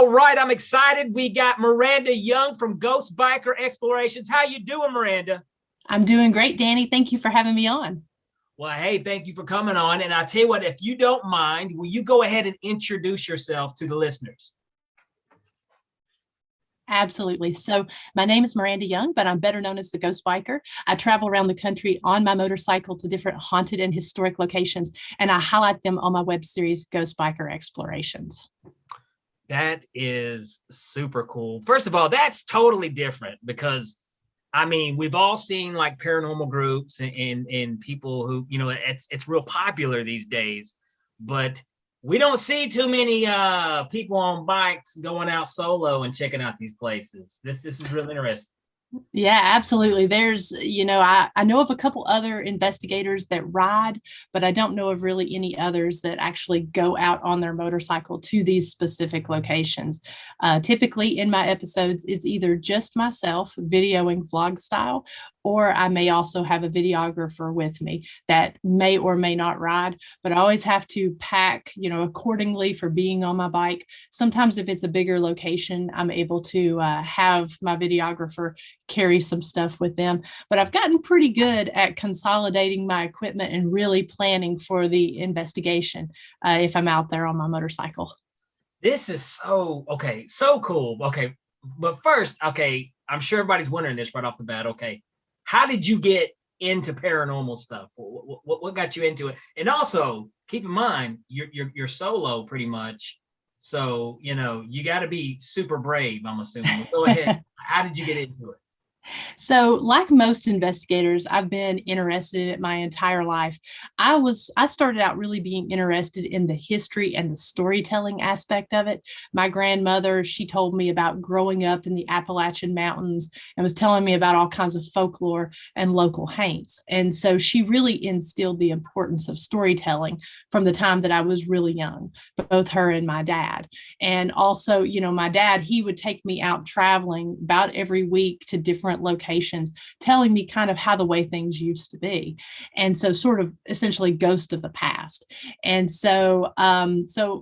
All right, I'm excited. We got Miranda Young from Ghost Biker Explorations. How you doing, Miranda? I'm doing great, Danny. Thank you for having me on. Well, hey, thank you for coming on. And I tell you what, if you don't mind, will you go ahead and introduce yourself to the listeners? Absolutely. So, my name is Miranda Young, but I'm better known as the Ghost Biker. I travel around the country on my motorcycle to different haunted and historic locations, and I highlight them on my web series, Ghost Biker Explorations. That is super cool. First of all, that's totally different because I mean, we've all seen like paranormal groups and people who, it's real popular these days, but we don't see too many people on bikes going out solo and checking out these places. This is really interesting. Yeah, absolutely. I know of a couple other investigators that ride, but I don't know of really any others that actually go out on their motorcycle to these specific locations. Typically, in my episodes, it's either just myself videoing vlog style, or I may also have a videographer with me that may or may not ride, but I always have to pack, accordingly for being on my bike. Sometimes if it's a bigger location, I'm able to have my videographer carry some stuff with them. But I've gotten pretty good at consolidating my equipment and really planning for the investigation if I'm out there on my motorcycle. This is so cool. Okay, but first, okay, I'm sure everybody's wondering this right off the bat. Okay, how did you get into paranormal stuff? What got you into it? And also, keep in mind, you're solo pretty much, so you got to be super brave. I'm assuming. Go ahead. How did you get into it? So, like most investigators, I've been interested in it my entire life. I started out really being interested in the history and the storytelling aspect of it. My grandmother, she told me about growing up in the Appalachian Mountains and was telling me about all kinds of folklore and local haunts. And so she really instilled the importance of storytelling from the time that I was really young, both her and my dad. And also, my dad, he would take me out traveling about every week to different locations, telling me kind of how the way things used to be. And so sort of essentially ghost of the past. And so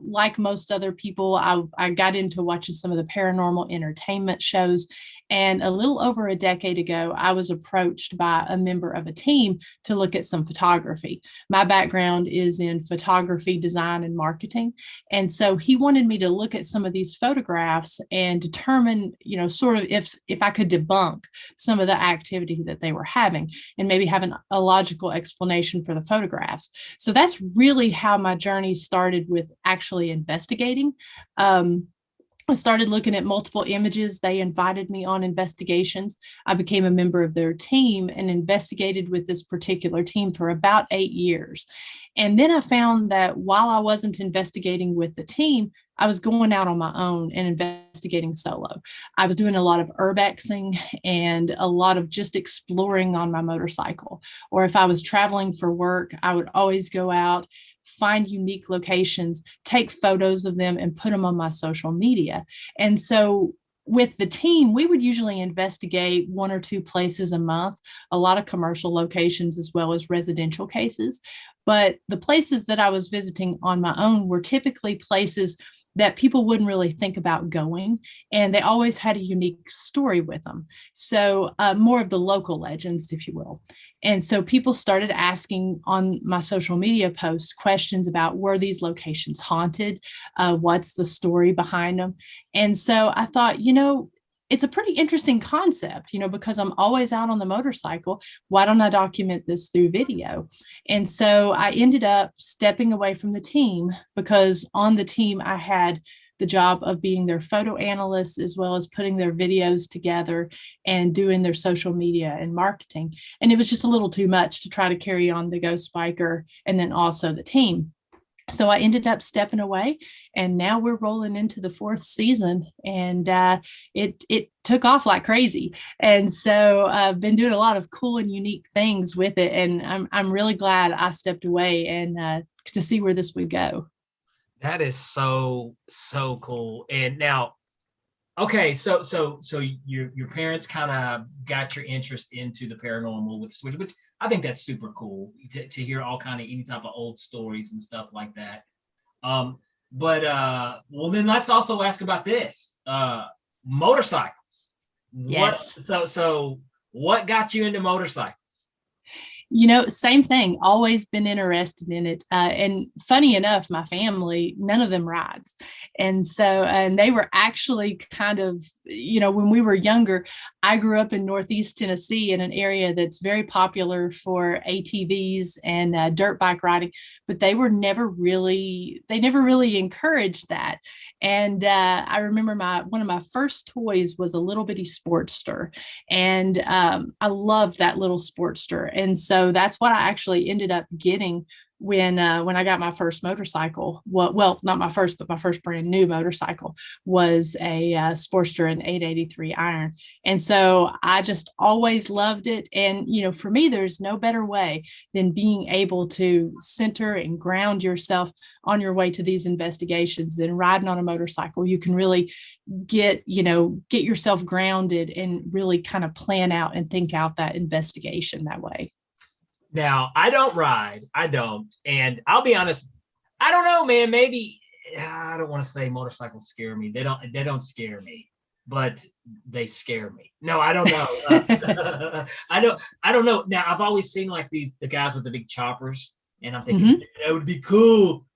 like most other people, I got into watching some of the paranormal entertainment shows. And a little over a decade ago, I was approached by a member of a team to look at some photography. My background is in photography, design, and marketing. And so he wanted me to look at some of these photographs and determine, sort of if I could debunk some of the activity that they were having and maybe have a logical explanation for the photographs. So that's really how my journey started with actually investigating. I started looking at multiple images. They invited me on investigations. I became a member of their team and investigated with this particular team for about 8 years. And then I found that while I wasn't investigating with the team, I was going out on my own and investigating solo. I was doing a lot of urbexing and a lot of just exploring on my motorcycle. Or if I was traveling for work, I would always go out, find unique locations, take photos of them, and put them on my social media. And so with the team, we would usually investigate one or two places a month, a lot of commercial locations as well as residential cases. But the places that I was visiting on my own were typically places that people wouldn't really think about going, and they always had a unique story with them. So, more of the local legends, if you will. And so people started asking on my social media posts questions about, were these locations haunted? What's the story behind them? And so I thought, it's a pretty interesting concept, because I'm always out on the motorcycle. Why don't I document this through video? And so I ended up stepping away from the team because on the team, I had the job of being their photo analyst as well as putting their videos together and doing their social media and marketing. And it was just a little too much to try to carry on the Ghost Biker and then also the team. So I ended up stepping away, and now we're rolling into the fourth season, and it took off like crazy. And so I've been doing a lot of cool and unique things with it, and I'm really glad I stepped away and to see where this would go. That is so cool. And now, okay, so your parents kind of got your interest into the paranormal with Switch, which I think that's super cool to hear all kind of any type of old stories and stuff like that. Um, But well, then let's also ask about this. Motorcycles. What Yes. so what got you into motorcycles? Same thing, always been interested in it. And funny enough, my family, none of them rides. And they were actually kind of, when we were younger, I grew up in Northeast Tennessee in an area that's very popular for ATVs and dirt bike riding, but they never really encouraged that. And I remember one of my first toys was a little bitty Sportster, and I loved that little Sportster. And so that's what I actually ended up getting when I got my first motorcycle. Well, not my first, but my first brand new motorcycle was a Sportster, an 883 iron. And so I just always loved it. And for me, there's no better way than being able to center and ground yourself on your way to these investigations than riding on a motorcycle. You can really get yourself grounded and really kind of plan out and think out that investigation that way. Now, I don't ride. I don't. And I'll be honest, I don't know, man. Maybe I don't want to say motorcycles scare me. They don't scare me, but they scare me. No, I don't know. I don't know. Now, I've always seen like the guys with the big choppers, and I'm thinking that would be cool,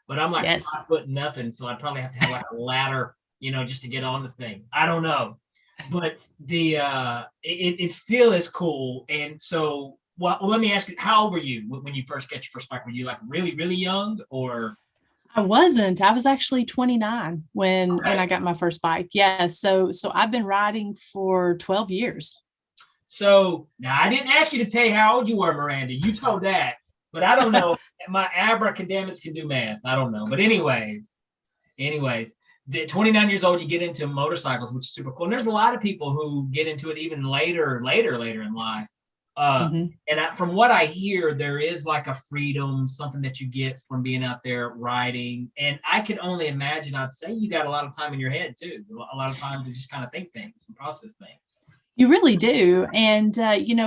but I'm like Yes. 5 foot nothing, so I'd probably have to have like a ladder, just to get on the thing. I don't know. But it still is cool. And so well, let me ask you, how old were you when you first got your first bike? Were you like really, really young or? I wasn't. I was actually 29 when Okay. I got my first bike. Yeah. So I've been riding for 12 years. So now I didn't ask you to tell you how old you were, Miranda. You told that, but I don't know. My abracadabras can do math. I don't know. But anyways, the 29 years old, you get into motorcycles, which is super cool. And there's a lot of people who get into it even later in life. Mhm. And from what I hear, there is like a freedom, something that you get from being out there riding. And I can only imagine, I'd say you got a lot of time in your head too, a lot of time to just kind of think things and process things. You really do. And,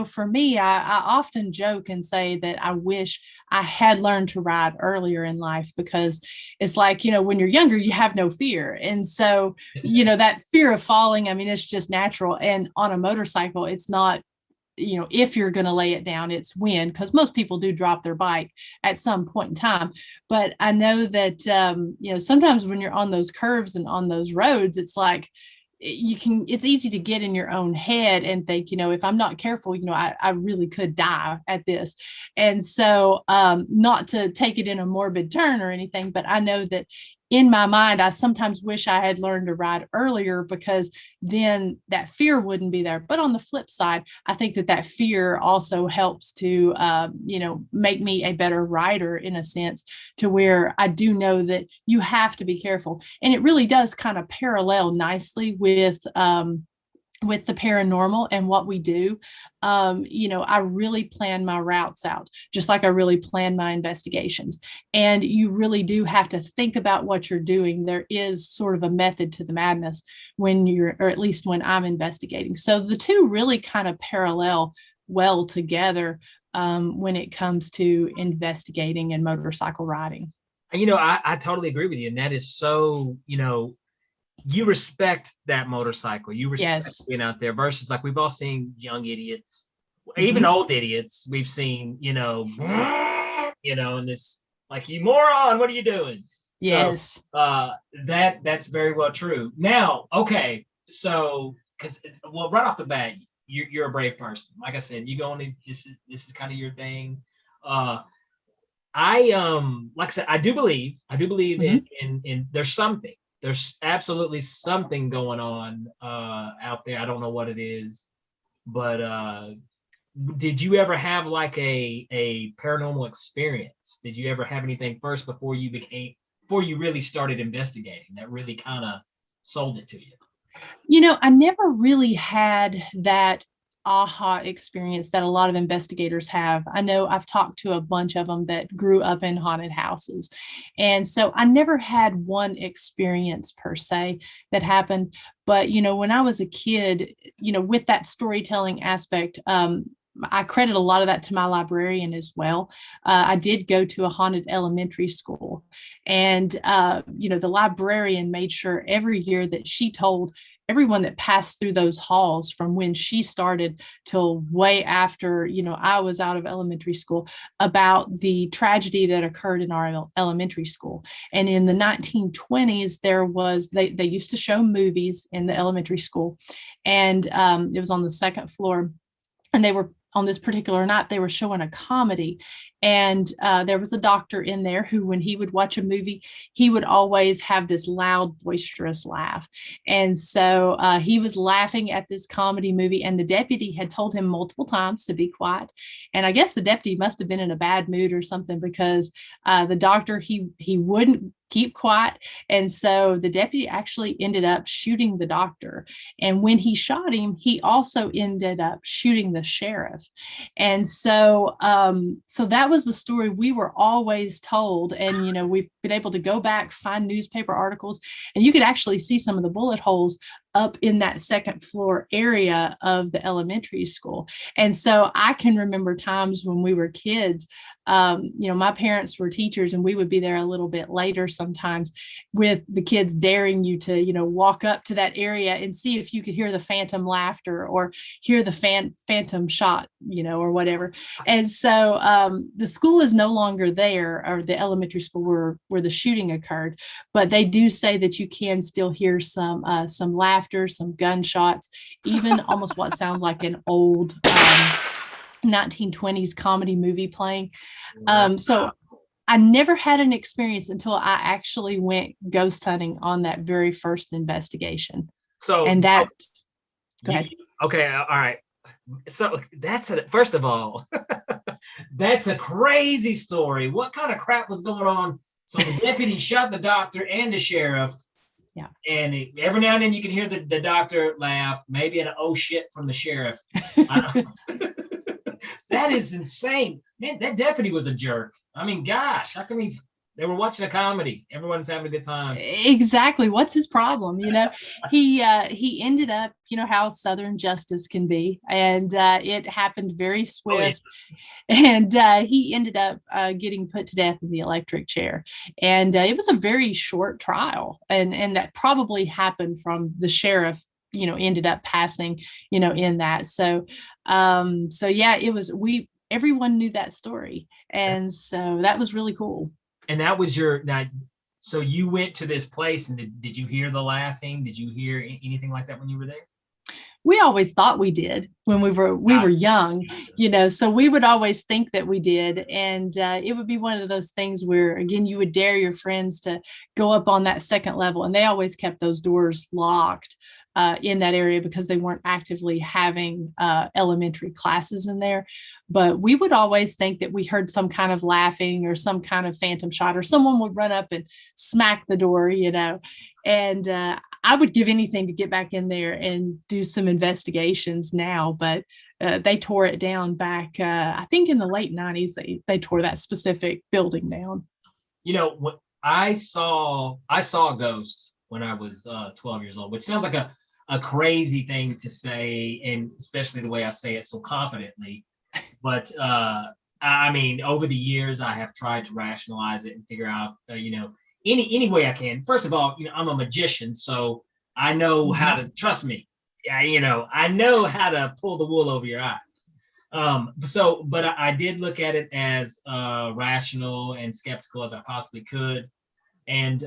for me, I often joke and say that I wish I had learned to ride earlier in life because it's like, when you're younger, you have no fear. And so, that fear of falling, I mean, it's just natural. And on a motorcycle, it's not, if you're going to lay it down, it's when, because most people do drop their bike at some point in time. But I know that, sometimes when you're on those curves and on those roads, it's like, it's easy to get in your own head and think, if I'm not careful, I really could die at this. And so, not to take it in a morbid turn or anything, but I know that in my mind, I sometimes wish I had learned to ride earlier because then that fear wouldn't be there. But on the flip side, I think that fear also helps to, make me a better rider in a sense, to where I do know that you have to be careful. And it really does kind of parallel nicely with the paranormal and what we do. I really plan my routes out, just like I really plan my investigations. And you really do have to think about what you're doing. There is sort of a method to the madness or at least when I'm investigating. So the two really kind of parallel well together when it comes to investigating and motorcycle riding. I totally agree with you. And that is so, you respect that motorcycle. You respect Yes. being out there versus like we've all seen young idiots, even Mhm. old idiots. We've seen, and this like you moron, what are you doing? So Yes. that's very well true. Now, okay, so because well, right off the bat, you're a brave person. Like I said, you go on these. This is kind of your thing. Uh, like I said, I do believe in Mhm. there's absolutely something going on out there. I don't know what it is, but did you ever have like a paranormal experience? Did you ever have anything first before you really started investigating that really kind of sold it to you? I never really had that aha experience that a lot of investigators have. I know I've talked to a bunch of them that grew up in haunted houses. And so I never had one experience per se that happened. But, when I was a kid, with that storytelling aspect, I credit a lot of that to my librarian as well. I did go to a haunted elementary school, and the librarian made sure every year that she told everyone that passed through those halls from when she started till way after I was out of elementary school about the tragedy that occurred in our elementary school. And in the 1920s, they used to show movies in the elementary school, and it was on the second floor, and they were on this particular night they were showing a comedy, and there was a doctor in there who, when he would watch a movie, he would always have this loud boisterous laugh. And so he was laughing at this comedy movie, and the deputy had told him multiple times to be quiet. And I guess the deputy must have been in a bad mood or something, because the doctor, he wouldn't keep quiet. And so the deputy actually ended up shooting the doctor. And when he shot him, he also ended up shooting the sheriff. And so that was the story we were always told. And we've been able to go back, find newspaper articles, and you could actually see some of the bullet holes up in that second floor area of the elementary school. And so I can remember times when we were kids, my parents were teachers, and we would be there a little bit later sometimes, with the kids daring you to, walk up to that area and see if you could hear the phantom laughter or hear the phantom shot, or whatever. And so the school is no longer there, or the elementary school where the shooting occurred, but they do say that you can still hear some laughter, some gunshots, even almost what sounds like an old 1920s comedy movie playing. So I never had an experience until I actually went ghost hunting on that very first investigation. So, and that, go ahead. Okay, all right. So first of all, that's a crazy story. What kind of crap was going on? So the deputy shot the doctor and the sheriff. Yeah. And every now and then you can hear the doctor laugh, maybe an oh shit from the sheriff. That is insane. Man, that deputy was a jerk. I mean, gosh, how come they were watching a comedy? Everyone's having a good time. Exactly. What's his problem? He ended up, how Southern justice can be. And it happened very swift. Oh, yeah. And he ended up getting put to death in the electric chair. And it was a very short trial. And that probably happened from the sheriff, ended up passing, in that. So yeah, everyone knew that story. And so that was really cool. And that was so you went to this place, and did you hear the laughing? Did you hear anything like that when you were there? We always thought we did when we were young, so we would always think that we did. And it would be one of those things where, again, you would dare your friends to go up on that second level, and they always kept those doors locked in that area because they weren't actively having elementary classes in there. But we would always think that we heard some kind of laughing or some kind of phantom shot, or someone would run up and smack the door, and I would give anything to get back in there and do some investigations now. But they tore it down back, I think in the late 90s, they tore that specific building down. When I saw a ghost when I was 12 years old, which sounds like a crazy thing to say, and especially the way I say it so confidently. But I mean, over the years, I have tried to rationalize it and figure out, any way I can. First of all, I'm a magician, so I know how to, trust me. I know how to pull the wool over your eyes. But I did look at it as rational and skeptical as I possibly could. And,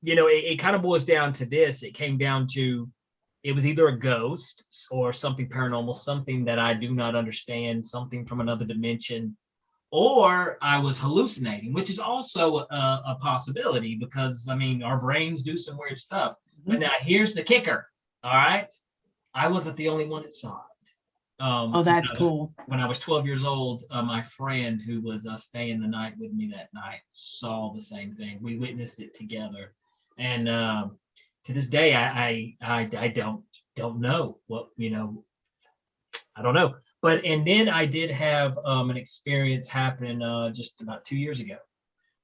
it kind of boils down to this. It came down to, it was either a ghost or something paranormal, something that I do not understand, something from another dimension, or I was hallucinating, which is also a possibility, because, I mean, our brains do some weird stuff. Mm-hmm. But now here's the kicker. All right. I wasn't the only one that saw it. That's cool. When I was 12 years old, my friend who was staying the night with me that night saw the same thing. We witnessed it together. And to this day, I don't know what, I don't know. And then I did have an experience happen just about 2 years ago.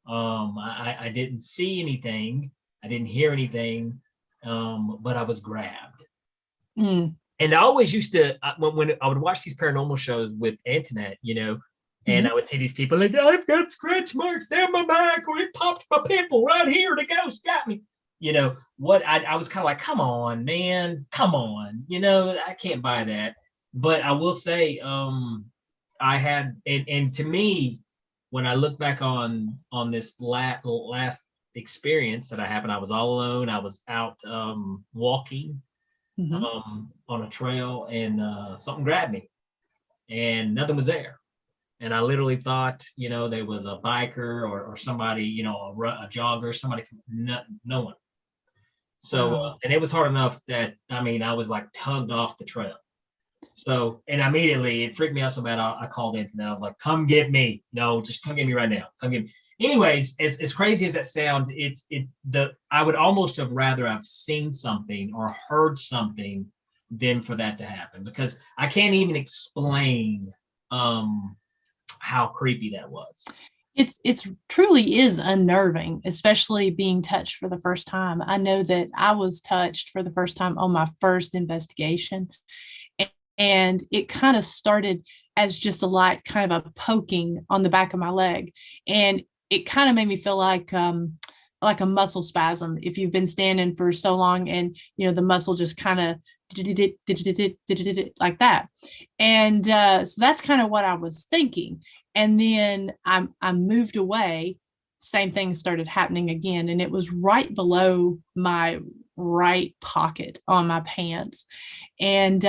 I didn't see anything. I didn't hear anything, but I was grabbed. Mm. And I always used to when I would watch these paranormal shows with Antoinette, and I Mhm. would see these people like, I've got scratch marks down my back, or it popped my pimple right here. The ghost got me. What I was kind of like, come on, man, come on. I can't buy that. But I will say, I had, and to me, when I look back on this last experience that I had, and I was all alone. I was out walking Mhm. on a trail, and something grabbed me, and nothing was there. And I literally thought, there was a biker or somebody, a jogger, somebody, no one. So, Wow. and it was hard enough that, I was like tugged off the trail. So, and immediately it freaked me out so bad. I called Anthony. I was like, come get me. No, just come get me right now. Come get me. Anyways, as crazy as that sounds, I would almost have rather have seen something or heard something than for that to happen, because I can't even explain how creepy that was. It's truly is unnerving, especially being touched for the first time. I know that I was touched for the first time on my first investigation, and it kind of started as just a light kind of a poking on the back of my leg, and it kind of made me feel like a muscle spasm if you've been standing for so long, and the muscle just kind of like that. And so that's kind of what I was thinking. And then I moved away. Same thing started happening again, and it was right below my right pocket on my pants. And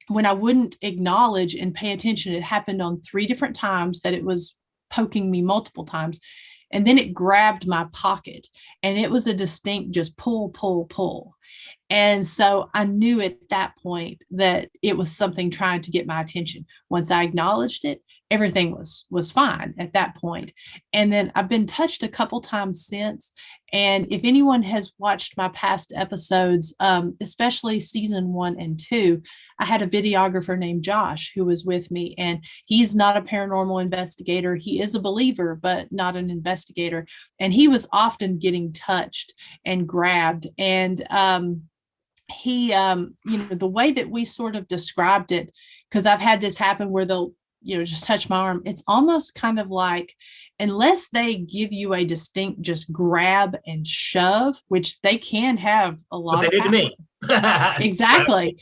when I wouldn't acknowledge and pay attention, it happened on 3 different times that it was poking me multiple times. And then it grabbed my pocket, and it was a distinct just pull, pull, pull. And so I knew at that point that it was something trying to get my attention. Once I acknowledged it, everything was fine at that point. And then I've been touched a couple times since. And if anyone has watched my past episodes, especially season 1 and 2, I had a videographer named Josh who was with me, and he's not a paranormal investigator. He is a believer, but not an investigator. And he was often getting touched and grabbed. And he the way that we sort of described it, because I've had this happen where they'll just touch my arm, it's almost kind of like, unless they give you a distinct just grab and shove, which they can have a What lot they of did to power. me.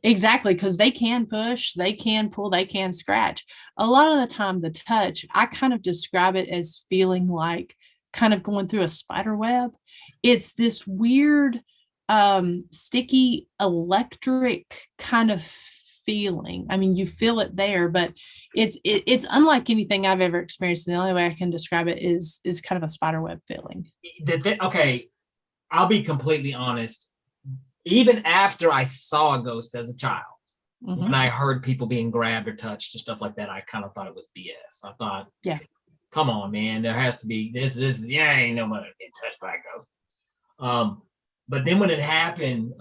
Exactly, because they can push, they can pull, they can scratch. A lot of the time the touch, I kind of describe it as feeling like kind of going through a spider web. It's this weird sticky electric kind of feeling. I mean, you feel it there, but it's unlike anything I've ever experienced. And the only way I can describe it is kind of a spider web feeling. Okay, I'll be completely honest. Even after I saw a ghost as a child, when Mm-hmm. I heard people being grabbed or touched and stuff like that, I kind of thought it was BS. I thought, Yeah. come on, man, there has to be this. Yeah, ain't nobody getting touched by a ghost. But then when it happened,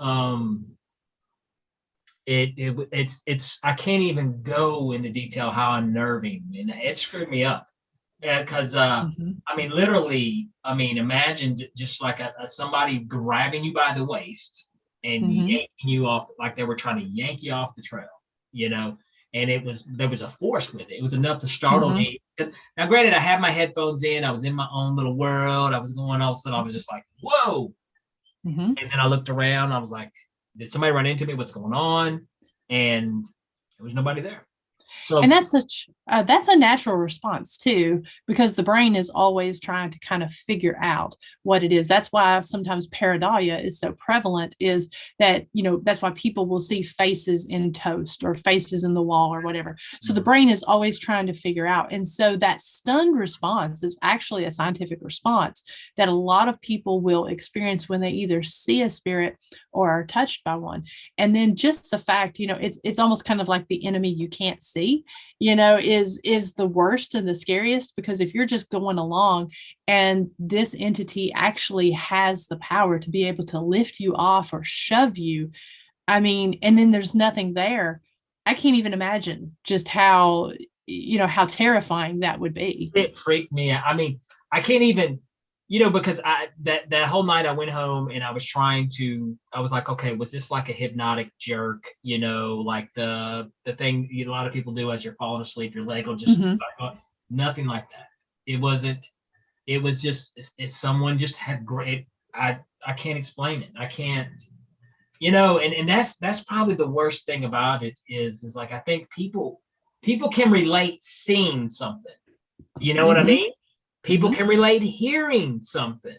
it's I can't even go into detail how unnerving, and it screwed me up. Yeah, because Mm-hmm. literally, imagine just like somebody grabbing you by the waist and Mm-hmm. yanking you off, like they were trying to yank you off the trail, you know. And there was a force with it. It was enough to startle Mm-hmm. me. Now, granted, I had my headphones in. I was in my own little world. I was going. All of a sudden, I was just like, "Whoa!" Mm-hmm. And then I looked around. I was like, "Did somebody run into me? What's going on?" And there was nobody there. And So that's a natural response too, because the brain is always trying to kind of figure out what it is. That's why sometimes pareidolia is so prevalent, is that that's why people will see faces in toast or faces in the wall or whatever. So the brain is always trying to figure out. And so that stunned response is actually a scientific response that a lot of people will experience when they either see a spirit or are touched by one. And then just the fact, it's almost kind of like the enemy you can't see, is the worst and the scariest, because if you're just going along and this entity actually has the power to be able to lift you off or shove you, I mean, and then there's nothing there. I can't even imagine just how terrifying that would be. it freaked me out. I can't even. because that whole night I went home and I was like, okay, was this like a hypnotic jerk? Like the thing a lot of people do as you're falling asleep, your leg will just Mhm. nothing like that. It wasn't. It was just it's someone just had great. I can't explain it. I can't. And that's probably the worst thing about it is like I think people can relate seeing something. You know what I Mhm. mean? People Mhm. can relate hearing something,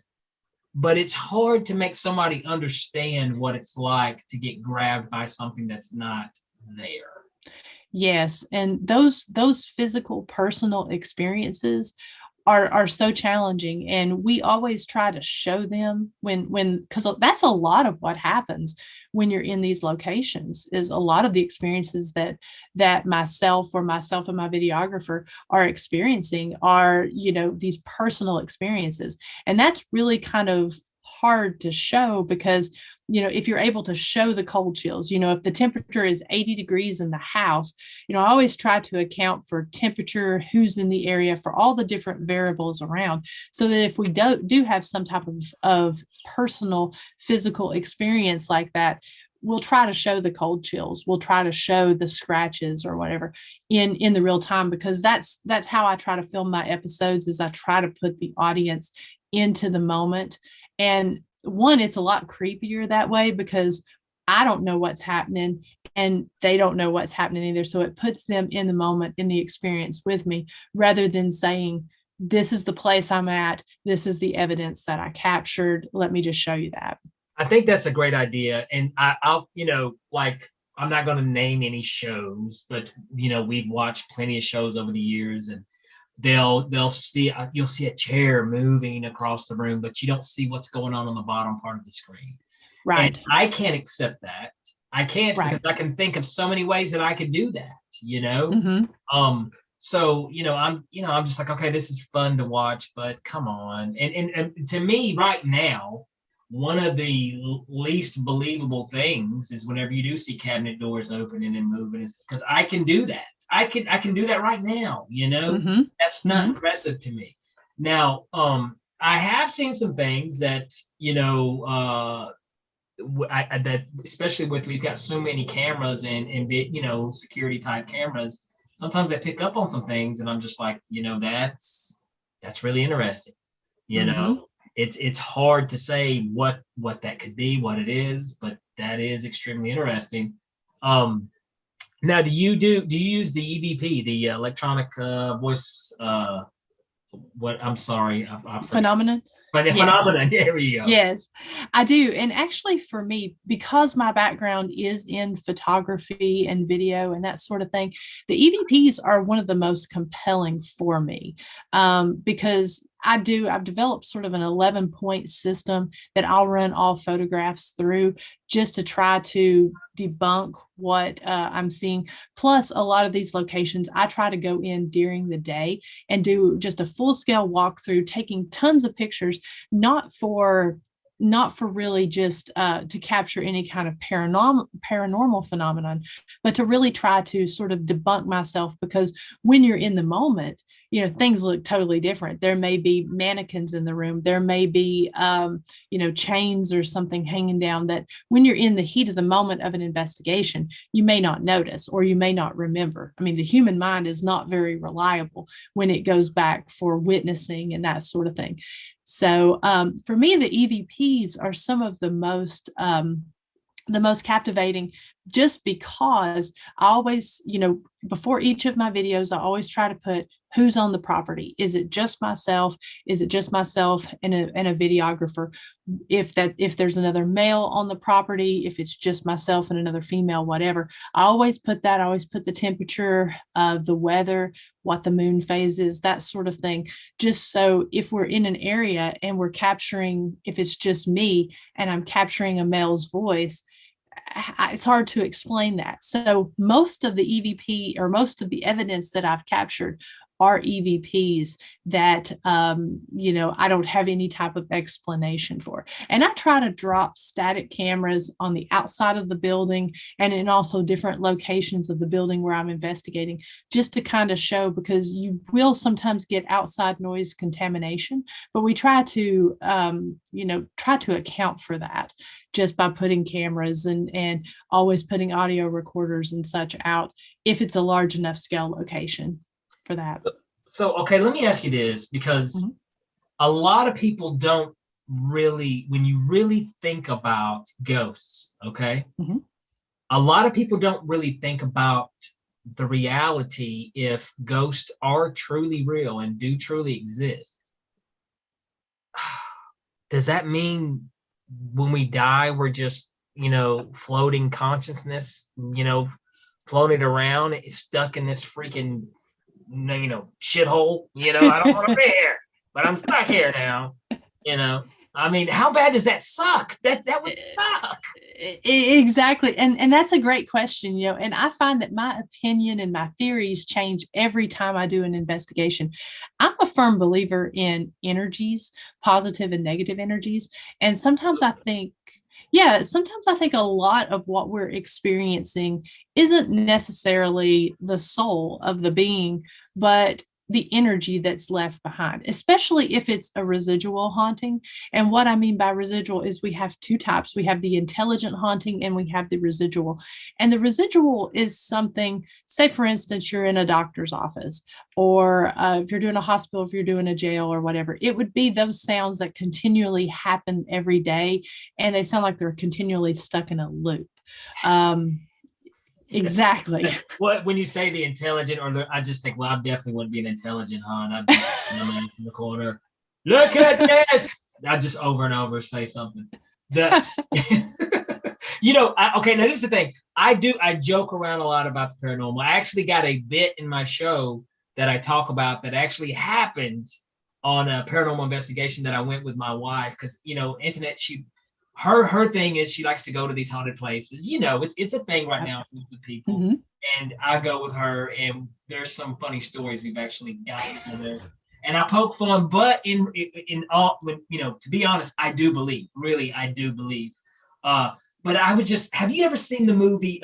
but it's hard to make somebody understand what it's like to get grabbed by something that's not there. Yes, and those physical personal experiences are so challenging, and we always try to show them when because that's a lot of what happens when you're in these locations is a lot of the experiences that myself and my videographer are experiencing are, these personal experiences. And that's really kind of hard to show because if you're able to show the cold chills, if the temperature is 80 degrees in the house, I always try to account for temperature, who's in the area, for all the different variables around, so that if we do have some type of personal physical experience like that, we'll try to show the cold chills, we'll try to show the scratches or whatever in the real time, because that's how I try to film my episodes, is I try to put the audience into the moment. And one, it's a lot creepier that way because I don't know what's happening and they don't know what's happening either. So it puts them in the moment, in the experience with me, rather than saying, this is the place I'm at, this is the evidence that I captured, let me just show you that. I think that's a great idea. And I'll, like I'm not going to name any shows, but we've watched plenty of shows over the years, and they'll see you'll see a chair moving across the room, but you don't see what's going on the bottom part of the screen. And Right. I can't accept that. I can't because Right. I can think of so many ways that I could do that. Mm-hmm. So I'm just like, okay, this is fun to watch, but come on. And to me right now, one of the least believable things is whenever you do see cabinet doors opening and moving, because I can do that. I can do that right now. Mm-hmm. That's not Mm-hmm. impressive to me. Now, I have seen some things that, that especially with we've got so many cameras and security type cameras, sometimes I pick up on some things and I'm just like, that's really interesting. you Mm-hmm. know it's hard to say what that could be, what it is, but that is extremely interesting. Now, do you use the EVP, the electronic voice, what, I'm sorry, I forgot, Phenomenon. but the Yes. phenomenon. There we go. Yes, I do. And actually, for me, because my background is in photography and video and that sort of thing, the EVPs are one of the most compelling for me, because I've developed sort of an 11-point system that I'll run all photographs through just to try to debunk what I'm seeing. Plus, a lot of these locations, I try to go in during the day and do just a full scale walkthrough, taking tons of pictures, not for really just to capture any kind of paranormal phenomenon, but to really try to sort of debunk myself. Because when you're in the moment, things look totally different. There may be mannequins in the room. There may be, chains or something hanging down that when you're in the heat of the moment of an investigation, you may not notice or you may not remember. I mean, the human mind is not very reliable when it goes back for witnessing and that sort of thing. So for me, the EVPs are some of the most captivating, just because I always, before each of my videos, I always try to put who's on the property. Is it just myself? Is it just myself and a videographer? If there's another male on the property, if it's just myself and another female, whatever, I always put that. I always put the temperature of the weather, what the moon phase is, that sort of thing. Just so if we're in an area and we're capturing, if it's just me and I'm capturing a male's voice, it's hard to explain that. So most of the EVP or most of the evidence that I've captured are EVPs that, I don't have any type of explanation for. And I try to drop static cameras on the outside of the building and in also different locations of the building where I'm investigating, just to kind of show, because you will sometimes get outside noise contamination, but we try to, try to account for that just by putting cameras and always putting audio recorders and such out if it's a large enough scale location for that. So, okay, let me ask you this, because a lot of people don't really, when you really think about ghosts, okay, a lot of people don't really think about the reality if ghosts are truly real and do truly exist. Does that mean when we die, we're just, floating consciousness, floating around, stuck in this freaking, shithole? I don't want to be here, but I'm stuck here now. I mean, how bad does that suck? That would suck. Exactly. And that's a great question, and I find that my opinion and my theories change every time I do an investigation. I'm a firm believer in energies, positive and negative energies. And sometimes I think a lot of what we're experiencing isn't necessarily the soul of the being, but the energy that's left behind, especially if it's a residual haunting. And what I mean by residual is we have two types. We have the intelligent haunting and we have the residual. And the residual is something, say, for instance, you're in a doctor's office, or if you're doing a hospital, if you're doing a jail or whatever, it would be those sounds that continually happen every day. And they sound like they're continually stuck in a loop. Exactly. What, when you say the intelligent, I just think, well, I definitely wouldn't be an intelligent haunt. I'd be in the corner. Look at this. I just over and over say something. Okay, now this is the thing. I joke around a lot about the paranormal. I actually got a bit in my show that I talk about that actually happened on a paranormal investigation that I went with my wife, because internet, her thing is she likes to go to these haunted places. It's a thing right now with people. And I go with her, and there's some funny stories we've actually gotten together. And I poke fun, but in all, to be honest, I do believe. Really, I do believe. But I was just, have you ever seen the movie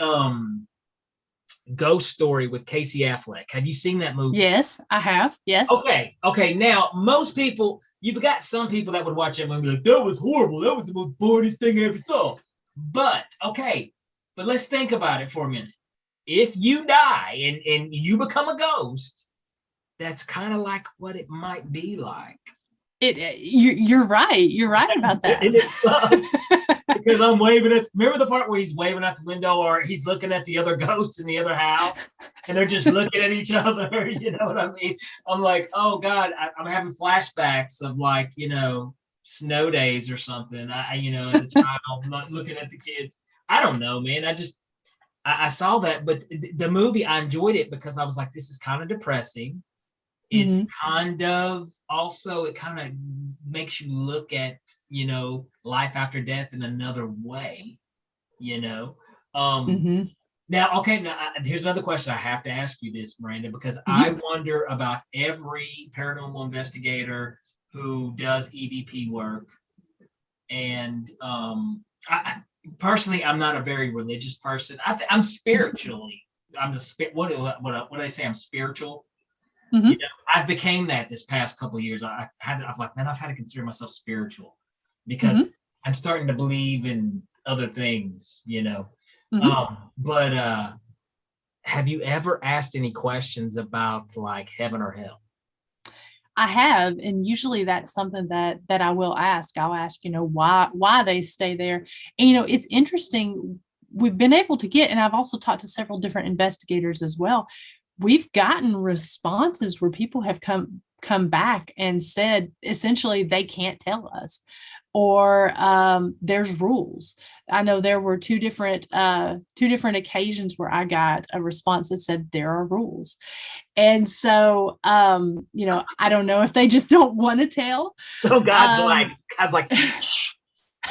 Ghost Story with Casey Affleck? Have you seen that movie? Yes, I have. Yes. Okay. Now, most people, you've got some people that would watch that movie like, that was horrible. That was the most boringest thing I ever saw. But let's think about it for a minute. If you die and you become a ghost, that's kind of like what it might be like. You're right. You're right about that. Because I'm waving remember the part where he's waving out the window, or he's looking at the other ghosts in the other house, and they're just looking at each other. You know what I mean? I'm like, oh God, I'm having flashbacks of snow days or something. As a child, I'm not looking at the kids. I don't know, man. I saw that, but the movie, I enjoyed it because I was like, this is kind of depressing. It's kind of also, it kind of makes you look at, life after death in another way, Now, here's another question. I have to ask you this, Miranda, because I wonder about every paranormal investigator who does EVP work. And personally, I'm not a very religious person. I'm spiritually, what do they say? I'm spiritual. I've became that this past couple of years. I've had to consider myself spiritual because I'm starting to believe in other things, But have you ever asked any questions about like heaven or hell? I have, and usually that's something that I will ask. I'll ask, why they stay there. And it's interesting. We've been able to get, and I've also talked to several different investigators as well. We've gotten responses where people have come back and said essentially they can't tell us, or there's rules. I know there were two different occasions where I got a response that said there are rules. And so I don't know if they just don't want to tell. So God's like,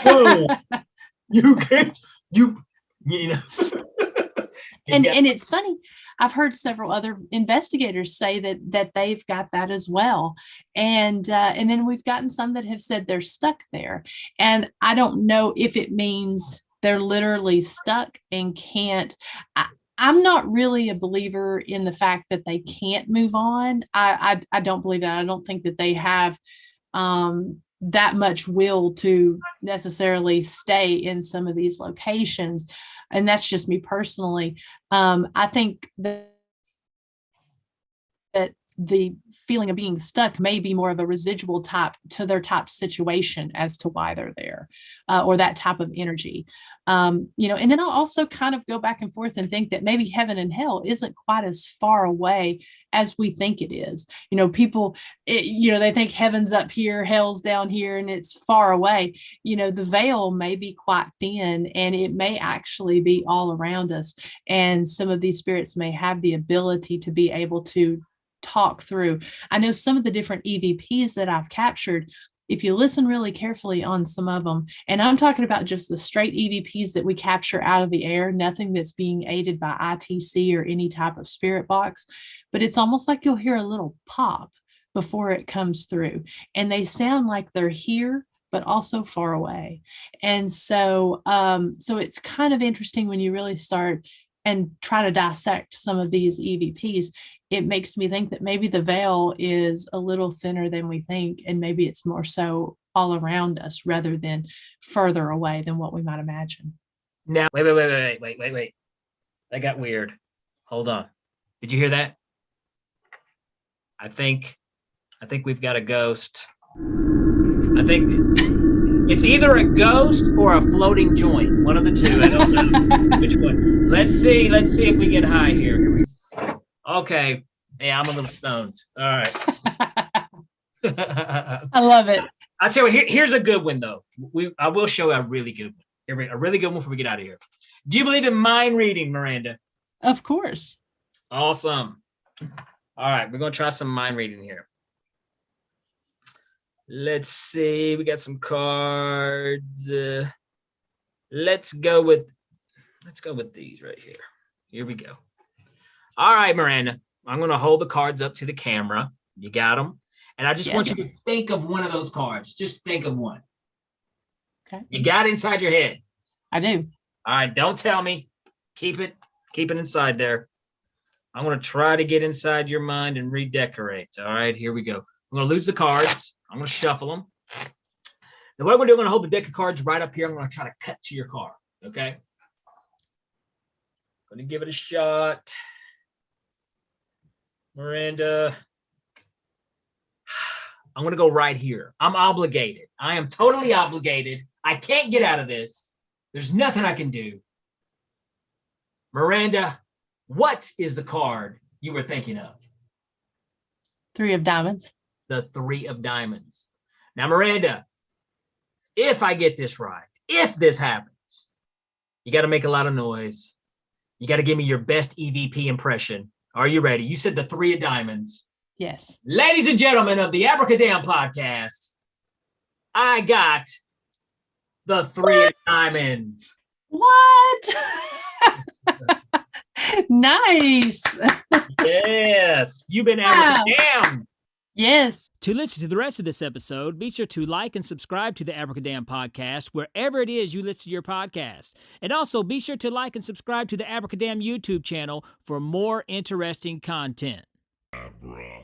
whoa, you can't, you know. And it's funny. I've heard several other investigators say that they've got that as well. And then we've gotten some that have said they're stuck there. And I don't know if it means they're literally stuck and can't. I'm not really a believer in the fact that they can't move on. I don't believe that. I don't think that they have that much will to necessarily stay in some of these locations. And that's just me personally. I think that the feeling of being stuck may be more of a residual type to their type situation as to why they're there, or that type of energy. And then I'll also kind of go back and forth and think that maybe heaven and hell isn't quite as far away as we think it is. People, they think heaven's up here, hell's down here, and it's far away. The veil may be quite thin, and it may actually be all around us. And some of these spirits may have the ability to be able to talk through. I know some of the different EVPs that I've captured, if you listen really carefully on some of them, and I'm talking about just the straight EVPs that we capture out of the air, nothing that's being aided by ITC or any type of spirit box, but it's almost like you'll hear a little pop before it comes through. And they sound like they're here, but also far away. And so it's kind of interesting when you really start and try to dissect some of these EVPs. It makes me think that maybe the veil is a little thinner than we think, and maybe it's more so all around us rather than further away than what we might imagine. Now, wait. That got weird. Hold on. Did you hear that? I think we've got a ghost. I think it's either a ghost or a floating joint. One of the two. I don't know which one. Let's see if we get high here. Okay. Yeah, I'm a little stoned. All right. I love it. I'll tell you, here's a good one, though. I will show a really good one. A really good one before we get out of here. Do you believe in mind reading, Miranda? Of course. Awesome. All right, we're going to try some mind reading here. Let's see. We got some cards. Let's go with these right here. Here we go. All right, Miranda. I'm going to hold the cards up to the camera. You got them? And I just want you to think of one of those cards. Just think of one. Okay. You got it inside your head? I do. All right, don't tell me. Keep it inside there. I'm going to try to get inside your mind and redecorate. All right, here we go. I'm going to lose the cards. I'm going to shuffle them. Now, what we're doing, I'm going to hold the deck of cards right up here. I'm going to try to cut to your card, okay? Going to give it a shot. Miranda. I'm going to go right here. I'm obligated. I am totally obligated. I can't get out of this. There's nothing I can do. Miranda, what is the card you were thinking of? 3 of diamonds. The 3 of diamonds. Now, Miranda, if I get this right, if this happens, you got to make a lot of noise. You got to give me your best EVP impression. Are you ready? You said the 3 of diamonds. Yes. Ladies and gentlemen of the Abracadam podcast, I got the 3 of diamonds. What? Nice. Yes. You've been Abracadam. Yes. To listen to the rest of this episode, be sure to like and subscribe to the Abracadam podcast wherever it is you listen to your podcast. And also be sure to like and subscribe to the Abracadam YouTube channel for more interesting content. Abracadabra.